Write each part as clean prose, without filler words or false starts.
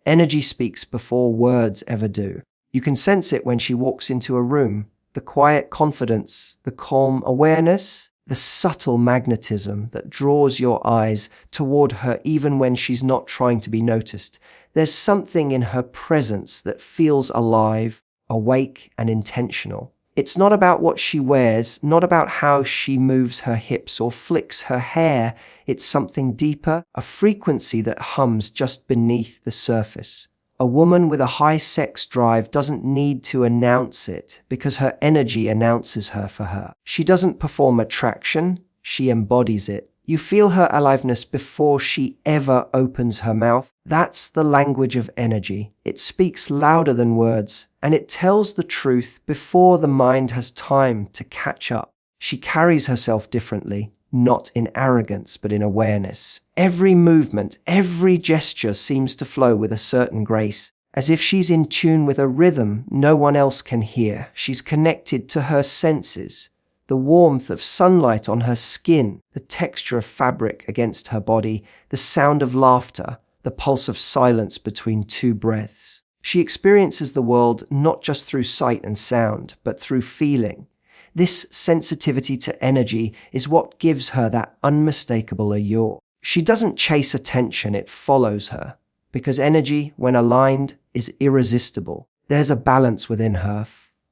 Energy speaks before words ever do. You can sense it when she walks into a room. The quiet confidence, the calm awareness, the subtle magnetism that draws your eyes toward her even when she's not trying to be noticed. There's something in her presence that feels alive, awake, and intentional. It's not about what she wears, not about how she moves her hips or flicks her hair. It's something deeper, a frequency that hums just beneath the surface. A woman with a high sex drive doesn't need to announce it because her energy announces her for her. She doesn't perform attraction, she embodies it. You feel her aliveness before she ever opens her mouth. That's the language of energy. It speaks louder than words, and it tells the truth before the mind has time to catch up. She carries herself differently, not in arrogance, but in awareness. Every movement, every gesture seems to flow with a certain grace, as if she's in tune with a rhythm no one else can hear. She's connected to her senses. The warmth of sunlight on her skin, the texture of fabric against her body, the sound of laughter, the pulse of silence between two breaths. She experiences the world not just through sight and sound, but through feeling. This sensitivity to energy is what gives her that unmistakable allure. She doesn't chase attention, it follows her, because energy, when aligned, is irresistible. There's a balance within her,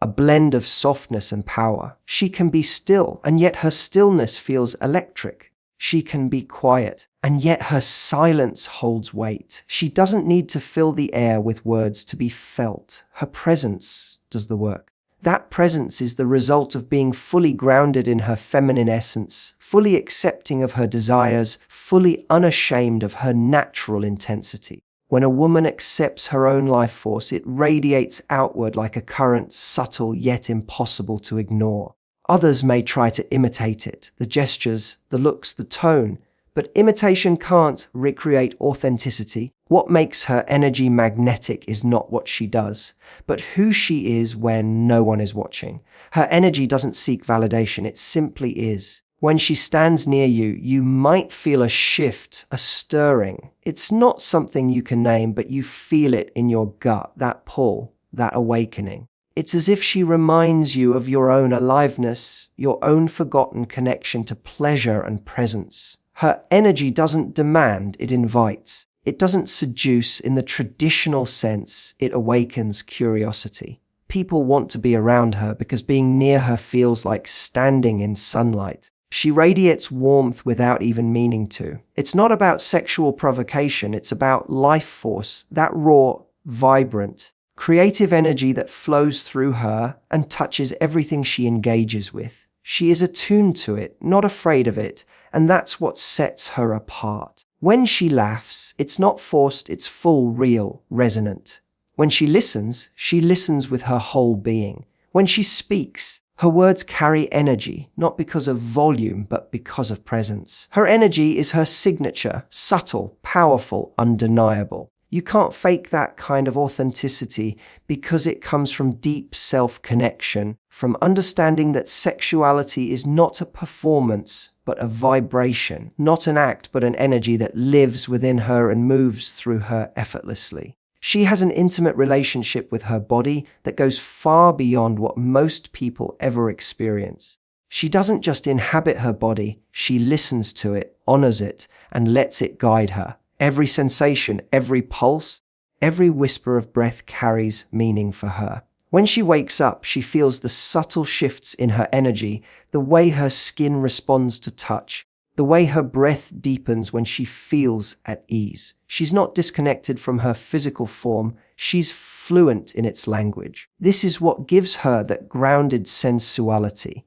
a blend of softness and power. She can be still, and yet her stillness feels electric. She can be quiet, and yet her silence holds weight. She doesn't need to fill the air with words to be felt. Her presence does the work. That presence is the result of being fully grounded in her feminine essence, fully accepting of her desires, fully unashamed of her natural intensity. When a woman accepts her own life force, it radiates outward like a current, subtle yet impossible to ignore. Others may try to imitate it, the gestures, the looks, the tone, but imitation can't recreate authenticity. What makes her energy magnetic is not what she does, but who she is when no one is watching. Her energy doesn't seek validation, it simply is. When she stands near you, you might feel a shift, a stirring. It's not something you can name, but you feel it in your gut, that pull, that awakening. It's as if she reminds you of your own aliveness, your own forgotten connection to pleasure and presence. Her energy doesn't demand, it invites. It doesn't seduce in the traditional sense, it awakens curiosity. People want to be around her because being near her feels like standing in sunlight. She radiates warmth without even meaning to. It's not about sexual provocation, it's about life force, that raw, vibrant, creative energy that flows through her and touches everything she engages with. She is attuned to it, not afraid of it, and that's what sets her apart. When she laughs, it's not forced, it's full, real, resonant. When she listens with her whole being. When she speaks, her words carry energy, not because of volume, but because of presence. Her energy is her signature, subtle, powerful, undeniable. You can't fake that kind of authenticity because it comes from deep self-connection, from understanding that sexuality is not a performance, but a vibration, not an act, but an energy that lives within her and moves through her effortlessly. She has an intimate relationship with her body that goes far beyond what most people ever experience. She doesn't just inhabit her body, she listens to it, honors it, and lets it guide her. Every sensation, every pulse, every whisper of breath carries meaning for her. When she wakes up, she feels the subtle shifts in her energy, the way her skin responds to touch, the way her breath deepens when she feels at ease. She's not disconnected from her physical form, she's fluent in its language. This is what gives her that grounded sensuality,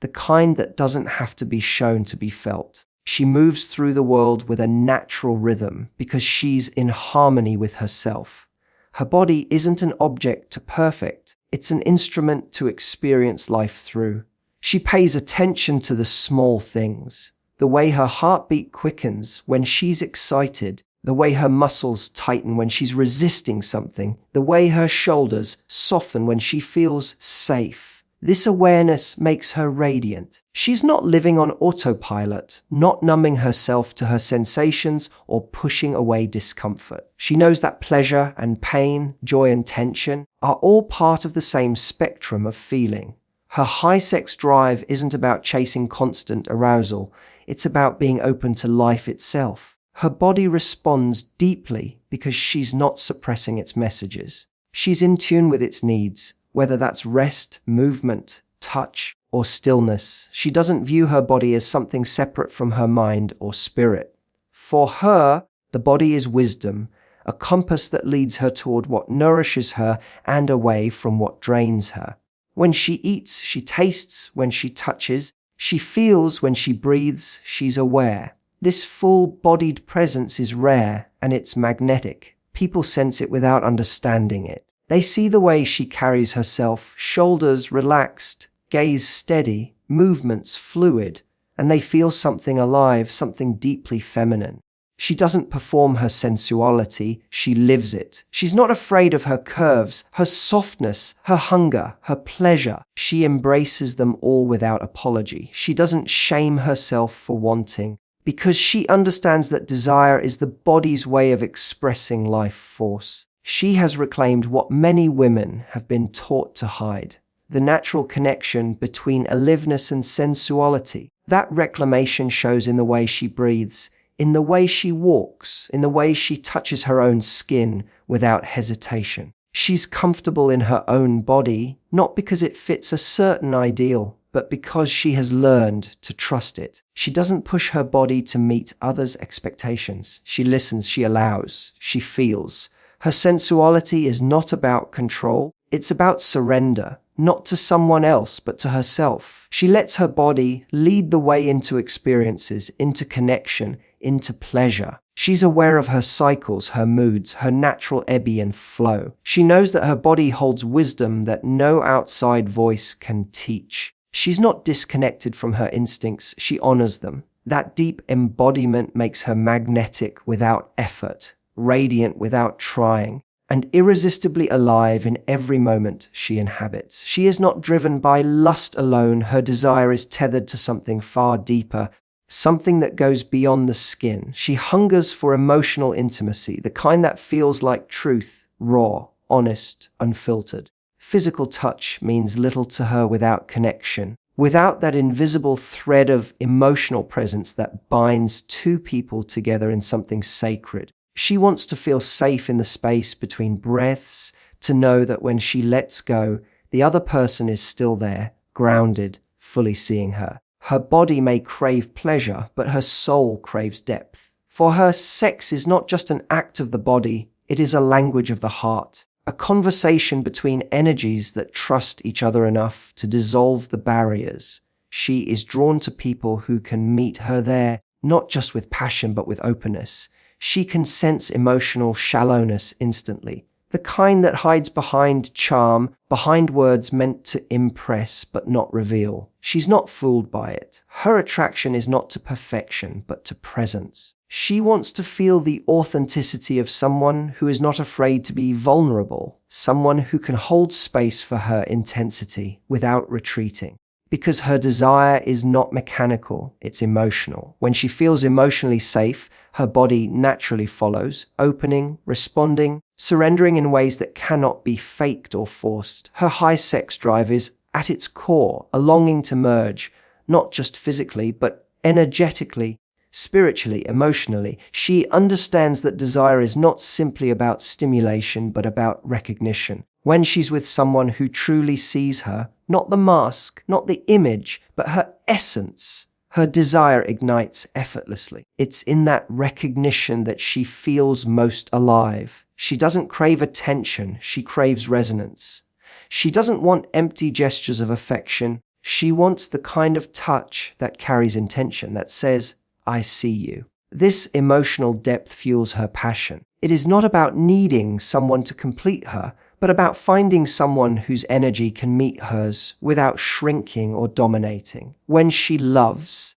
the kind that doesn't have to be shown to be felt. She moves through the world with a natural rhythm because she's in harmony with herself. Her body isn't an object to perfect, it's an instrument to experience life through. She pays attention to the small things, the way her heartbeat quickens when she's excited, the way her muscles tighten when she's resisting something, the way her shoulders soften when she feels safe. This awareness makes her radiant. She's not living on autopilot, not numbing herself to her sensations or pushing away discomfort. She knows that pleasure and pain, joy and tension are all part of the same spectrum of feeling. Her high sex drive isn't about chasing constant arousal. It's about being open to life itself. Her body responds deeply because she's not suppressing its messages. She's in tune with its needs, whether that's rest, movement, touch, or stillness. She doesn't view her body as something separate from her mind or spirit. For her, the body is wisdom, a compass that leads her toward what nourishes her and away from what drains her. When she eats, she tastes. When she touches, she feels. When she breathes, she's aware. This full-bodied presence is rare, and it's magnetic. People sense it without understanding it. They see the way she carries herself, shoulders relaxed, gaze steady, movements fluid, and they feel something alive, something deeply feminine. She doesn't perform her sensuality, she lives it. She's not afraid of her curves, her softness, her hunger, her pleasure. She embraces them all without apology. She doesn't shame herself for wanting, because she understands that desire is the body's way of expressing life force. She has reclaimed what many women have been taught to hide, the natural connection between aliveness and sensuality. That reclamation shows in the way she breathes, in the way she walks, in the way she touches her own skin without hesitation. She's comfortable in her own body, not because it fits a certain ideal, but because she has learned to trust it. She doesn't push her body to meet others' expectations. She listens, she allows, she feels. Her sensuality is not about control, it's about surrender, not to someone else, but to herself. She lets her body lead the way into experiences, into connection, into pleasure. She's aware of her cycles, her moods, her natural ebb and flow. She knows that her body holds wisdom that no outside voice can teach. She's not disconnected from her instincts, she honors them. That deep embodiment makes her magnetic without effort, radiant without trying, and irresistibly alive in every moment she inhabits. She is not driven by lust alone. Her desire is tethered to something far deeper, something that goes beyond the skin. She hungers for emotional intimacy, the kind that feels like truth, raw, honest, unfiltered. Physical touch means little to her without connection, without that invisible thread of emotional presence that binds two people together in something sacred. She wants to feel safe in the space between breaths, to know that when she lets go, the other person is still there, grounded, fully seeing her. Her body may crave pleasure, but her soul craves depth. For her, sex is not just an act of the body, it is a language of the heart, a conversation between energies that trust each other enough to dissolve the barriers. She is drawn to people who can meet her there, not just with passion, but with openness. She can sense emotional shallowness instantly, the kind that hides behind charm, behind words meant to impress but not reveal. She's not fooled by it. Her attraction is not to perfection, but to presence. She wants to feel the authenticity of someone who is not afraid to be vulnerable, someone who can hold space for her intensity without retreating. Because her desire is not mechanical, it's emotional. When she feels emotionally safe, her body naturally follows, opening, responding, surrendering in ways that cannot be faked or forced. Her high sex drive is, at its core, a longing to merge, not just physically, but energetically, spiritually, emotionally. She understands that desire is not simply about stimulation, but about recognition. When she's with someone who truly sees her, not the mask, not the image, but her essence, her desire ignites effortlessly. It's in that recognition that she feels most alive. She doesn't crave attention, she craves resonance. She doesn't want empty gestures of affection. She wants the kind of touch that carries intention, that says, I see you. This emotional depth fuels her passion. It is not about needing someone to complete her, but about finding someone whose energy can meet hers without shrinking or dominating. When she loves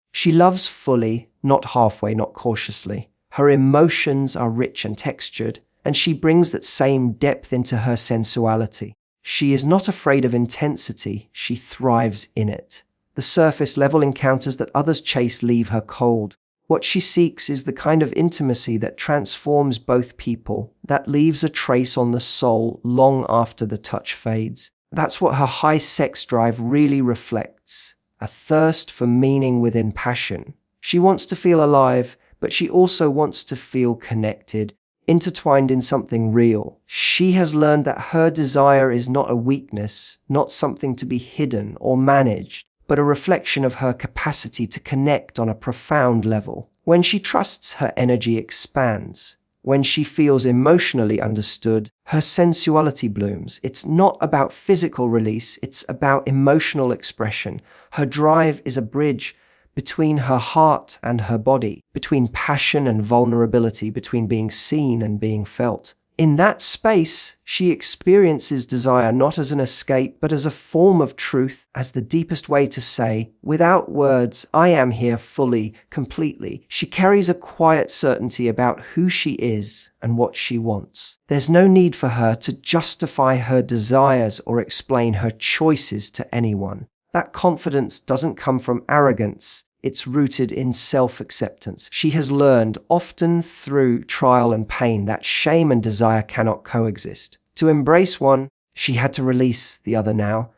fully, not halfway, not cautiously. Her emotions are rich and textured, and she brings that same depth into her sensuality. She is not afraid of intensity, she thrives in it. The surface-level encounters that others chase leave her cold. What she seeks is the kind of intimacy that transforms both people, that leaves a trace on the soul long after the touch fades. That's what her high sex drive really reflects, a thirst for meaning within passion. She wants to feel alive, but she also wants to feel connected, intertwined in something real. She has learned that her desire is not a weakness, not something to be hidden or managed, but a reflection of her capacity to connect on a profound level. When she trusts, her energy expands. When she feels emotionally understood, her sensuality blooms. It's not about physical release, it's about emotional expression. Her drive is a bridge between her heart and her body, between passion and vulnerability, between being seen and being felt. In that space, she experiences desire not as an escape, but as a form of truth, as the deepest way to say, without words, I am here fully, completely. She carries a quiet certainty about who she is and what she wants. There's no need for her to justify her desires or explain her choices to anyone. That confidence doesn't come from arrogance. It's rooted in self-acceptance. She has learned, often through trial and pain, that shame and desire cannot coexist. To embrace one, she had to release the other now.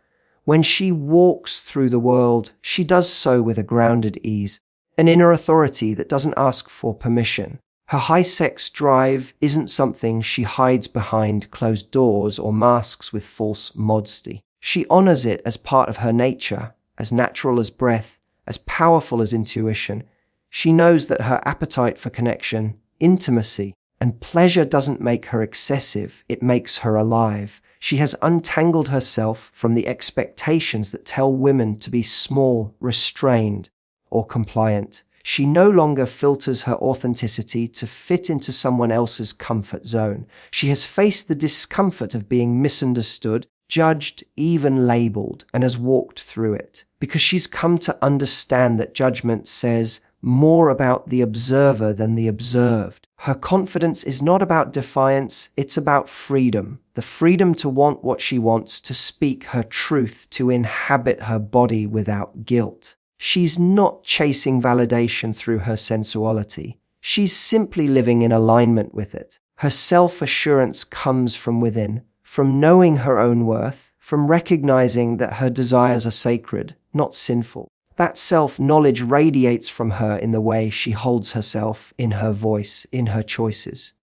When she walks through the world, she does so with a grounded ease, an inner authority that doesn't ask for permission. Her high sex drive isn't something she hides behind closed doors or masks with false modesty. She honors it as part of her nature, as natural as breath, as powerful as intuition. She knows that her appetite for connection, intimacy, and pleasure doesn't make her excessive, it makes her alive. She has untangled herself from the expectations that tell women to be small, restrained, or compliant. She no longer filters her authenticity to fit into someone else's comfort zone. She has faced the discomfort of being misunderstood, judged, even labeled, and has walked through it. Because she's come to understand that judgment says more about the observer than the observed. Her confidence is not about defiance, it's about freedom. The freedom to want what she wants, to speak her truth, to inhabit her body without guilt. She's not chasing validation through her sensuality. She's simply living in alignment with it. Her self-assurance comes from within, from knowing her own worth, from recognizing that her desires are sacred, not sinful. That self-knowledge radiates from her in the way she holds herself, in her voice, in her choices.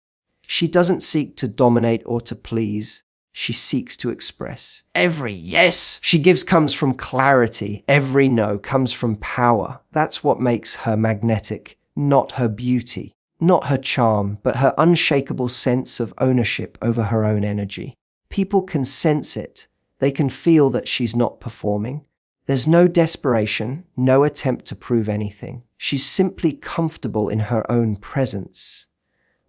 She doesn't seek to dominate or to please. She seeks to express. Every yes she gives comes from clarity. Every no comes from power. That's what makes her magnetic, not her beauty, not her charm, but her unshakable sense of ownership over her own energy. People can sense it. They can feel that she's not performing. There's no desperation, no attempt to prove anything. She's simply comfortable in her own presence.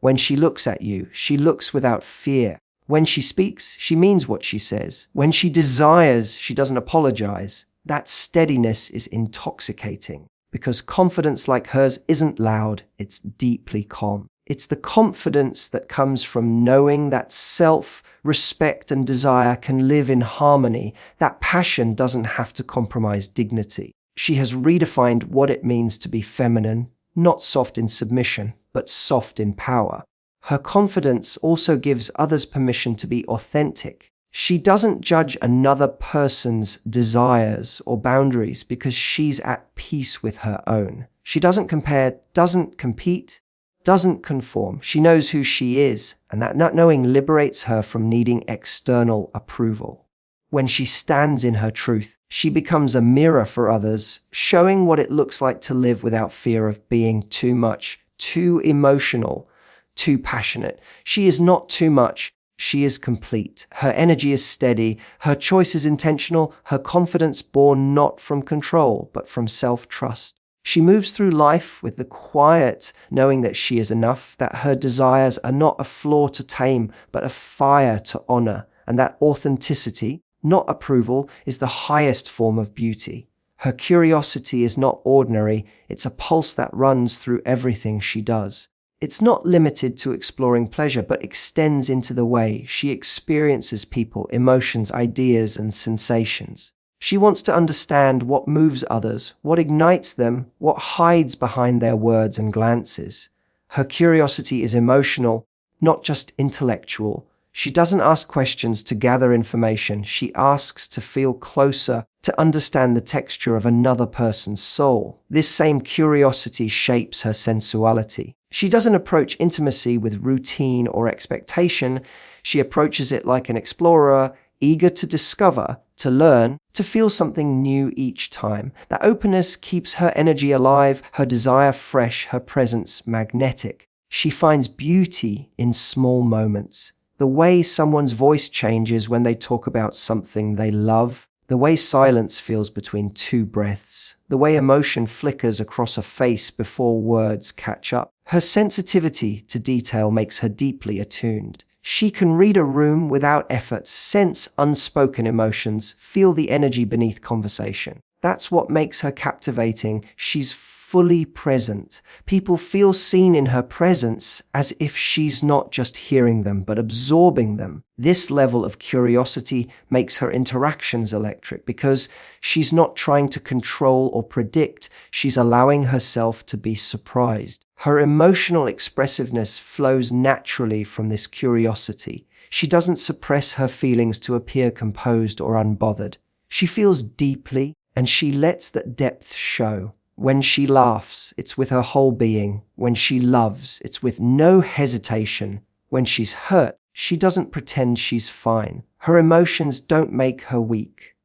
When she looks at you, she looks without fear. When she speaks, she means what she says. When she desires, she doesn't apologize. That steadiness is intoxicating, because confidence like hers isn't loud, it's deeply calm. It's the confidence that comes from knowing that self, respect, and desire can live in harmony. That passion doesn't have to compromise dignity. She has redefined what it means to be feminine, not soft in submission, but soft in power. Her confidence also gives others permission to be authentic. She doesn't judge another person's desires or boundaries because she's at peace with her own. She doesn't compare, doesn't compete, doesn't conform. She knows who she is, and that not knowing liberates her from needing external approval. When she stands in her truth, she becomes a mirror for others, showing what it looks like to live without fear of being too much, too emotional, too passionate. She is not too much. She is complete. Her energy is steady. Her choice is intentional. Her confidence born not from control, but from self-trust. She moves through life with the quiet knowing that she is enough, that her desires are not a flaw to tame, but a fire to honor, and that authenticity, not approval, is the highest form of beauty. Her curiosity is not ordinary. It's a pulse that runs through everything she does. It's not limited to exploring pleasure, but extends into the way she experiences people, emotions, ideas, and sensations. She wants to understand what moves others, what ignites them, what hides behind their words and glances. Her curiosity is emotional, not just intellectual. She doesn't ask questions to gather information. She asks to feel closer, to understand the texture of another person's soul. This same curiosity shapes her sensuality. She doesn't approach intimacy with routine or expectation. She approaches it like an explorer, eager to discover, to learn, to feel something new each time. That openness keeps her energy alive, her desire fresh, her presence magnetic. She finds beauty in small moments. The way someone's voice changes when they talk about something they love, the way silence feels between two breaths, the way emotion flickers across a face before words catch up. Her sensitivity to detail makes her deeply attuned. She can read a room without effort, sense unspoken emotions, feel the energy beneath conversation. That's what makes her captivating. She's fully present. People feel seen in her presence, as if she's not just hearing them, but absorbing them. This level of curiosity makes her interactions electric because she's not trying to control or predict. She's allowing herself to be surprised. Her emotional expressiveness flows naturally from this curiosity. She doesn't suppress her feelings to appear composed or unbothered. She feels deeply, and she lets that depth show. When she laughs, it's with her whole being. When she loves, it's with no hesitation. When she's hurt, she doesn't pretend she's fine. Her emotions don't make her weak.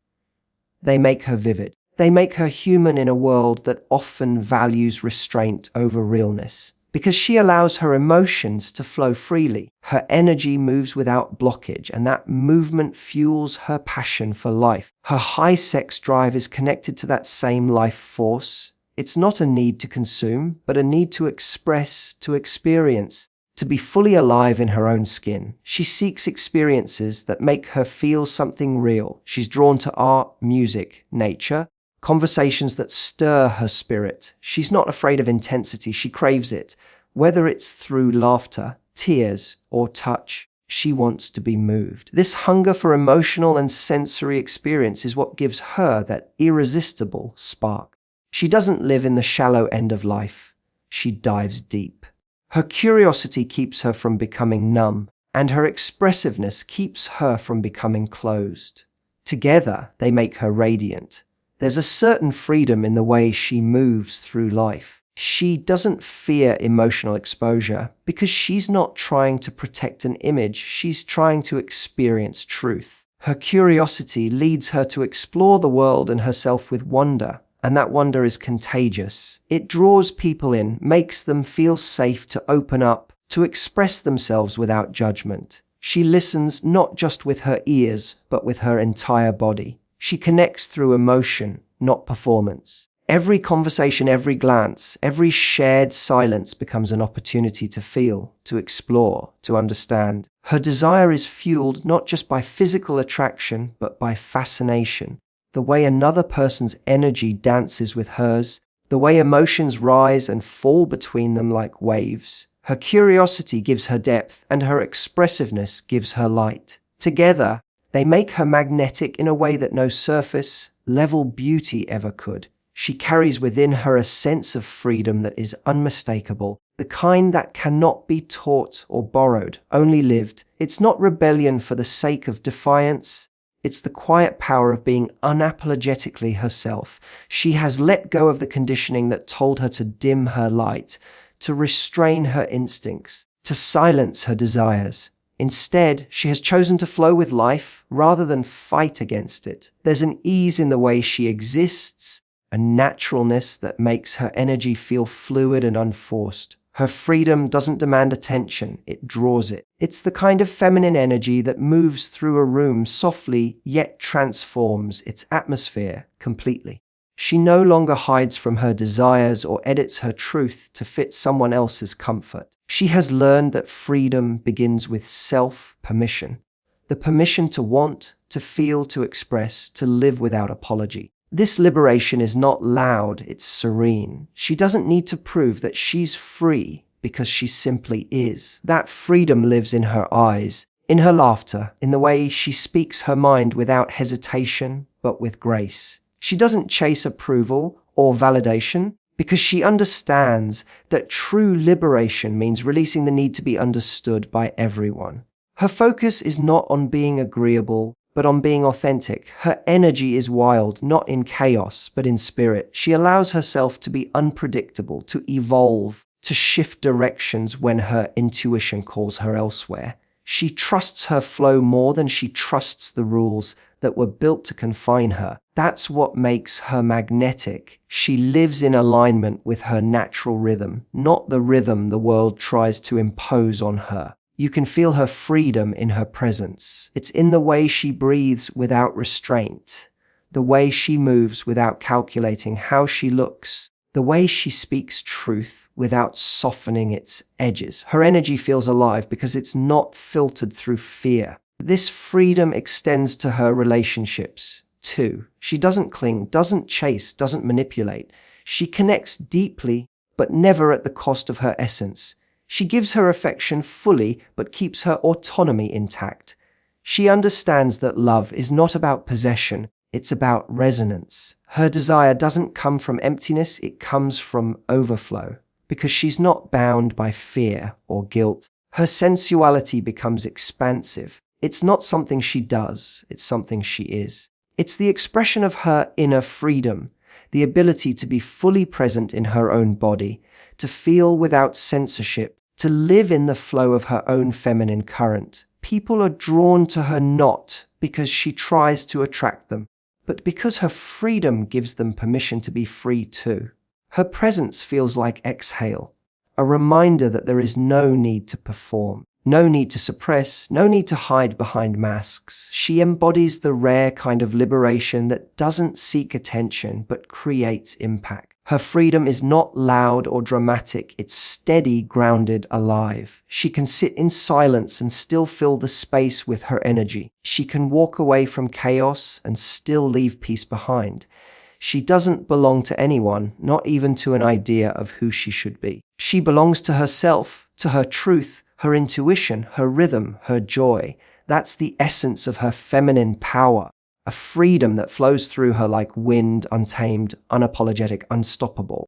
They make her vivid. They make her human in a world that often values restraint over realness. Because she allows her emotions to flow freely, her energy moves without blockage, and that movement fuels her passion for life. Her high sex drive is connected to that same life force. It's not a need to consume, but a need to express, to experience, to be fully alive in her own skin. She seeks experiences that make her feel something real. She's drawn to art, music, nature, conversations that stir her spirit. She's not afraid of intensity. She craves it. Whether it's through laughter, tears, or touch, she wants to be moved. This hunger for emotional and sensory experience is what gives her that irresistible spark. She doesn't live in the shallow end of life. She dives deep. Her curiosity keeps her from becoming numb, and her expressiveness keeps her from becoming closed. Together, they make her radiant. There's a certain freedom in the way she moves through life. She doesn't fear emotional exposure because she's not trying to protect an image. She's trying to experience truth. Her curiosity leads her to explore the world and herself with wonder. And that wonder is contagious. It draws people in, makes them feel safe to open up, to express themselves without judgment. She listens not just with her ears, but with her entire body. She connects through emotion, not performance. Every conversation, every glance, every shared silence becomes an opportunity to feel, to explore, to understand. Her desire is fueled not just by physical attraction, but by fascination. The way another person's energy dances with hers, the way emotions rise and fall between them like waves. Her curiosity gives her depth, and her expressiveness gives her light. Together, they make her magnetic in a way that no surface, level beauty ever could. She carries within her a sense of freedom that is unmistakable, the kind that cannot be taught or borrowed, only lived. It's not rebellion for the sake of defiance. It's the quiet power of being unapologetically herself. She has let go of the conditioning that told her to dim her light, to restrain her instincts, to silence her desires. Instead, she has chosen to flow with life rather than fight against it. There's an ease in the way she exists, a naturalness that makes her energy feel fluid and unforced. Her freedom doesn't demand attention, it draws it. It's the kind of feminine energy that moves through a room softly, yet transforms its atmosphere completely. She no longer hides from her desires or edits her truth to fit someone else's comfort. She has learned that freedom begins with self-permission. The permission to want, to feel, to express, to live without apology. This liberation is not loud, it's serene. She doesn't need to prove that she's free. because she simply is. That freedom lives in her eyes, in her laughter, in the way she speaks her mind without hesitation, but with grace. She doesn't chase approval or validation because she understands that true liberation means releasing the need to be understood by everyone. Her focus is not on being agreeable, but on being authentic. Her energy is wild, not in chaos, but in spirit. She allows herself to be unpredictable, to evolve, to shift directions when her intuition calls her elsewhere. She trusts her flow more than she trusts the rules that were built to confine her. That's what makes her magnetic. She lives in alignment with her natural rhythm, not the rhythm the world tries to impose on her. You can feel her freedom in her presence. It's in the way she breathes without restraint, the way she moves without calculating how she looks, the way she speaks truth without softening its edges. Her energy feels alive because it's not filtered through fear. This freedom extends to her relationships, too. She doesn't cling, doesn't chase, doesn't manipulate. She connects deeply, but never at the cost of her essence. She gives her affection fully, but keeps her autonomy intact. She understands that love is not about possession, it's about resonance. Her desire doesn't come from emptiness, it comes from overflow. Because she's not bound by fear or guilt, her sensuality becomes expansive. It's not something she does, it's something she is. It's the expression of her inner freedom, the ability to be fully present in her own body, to feel without censorship, to live in the flow of her own feminine current. People are drawn to her not because she tries to attract them, but because her freedom gives them permission to be free too. Her presence feels like exhale, a reminder that there is no need to perform, no need to suppress, no need to hide behind masks. She embodies the rare kind of liberation that doesn't seek attention but creates impact. Her freedom is not loud or dramatic, it's steady, grounded, alive. She can sit in silence and still fill the space with her energy. She can walk away from chaos and still leave peace behind. She doesn't belong to anyone, not even to an idea of who she should be. She belongs to herself, to her truth, her intuition, her rhythm, her joy. That's the essence of her feminine power. A freedom that flows through her like wind, untamed, unapologetic, unstoppable.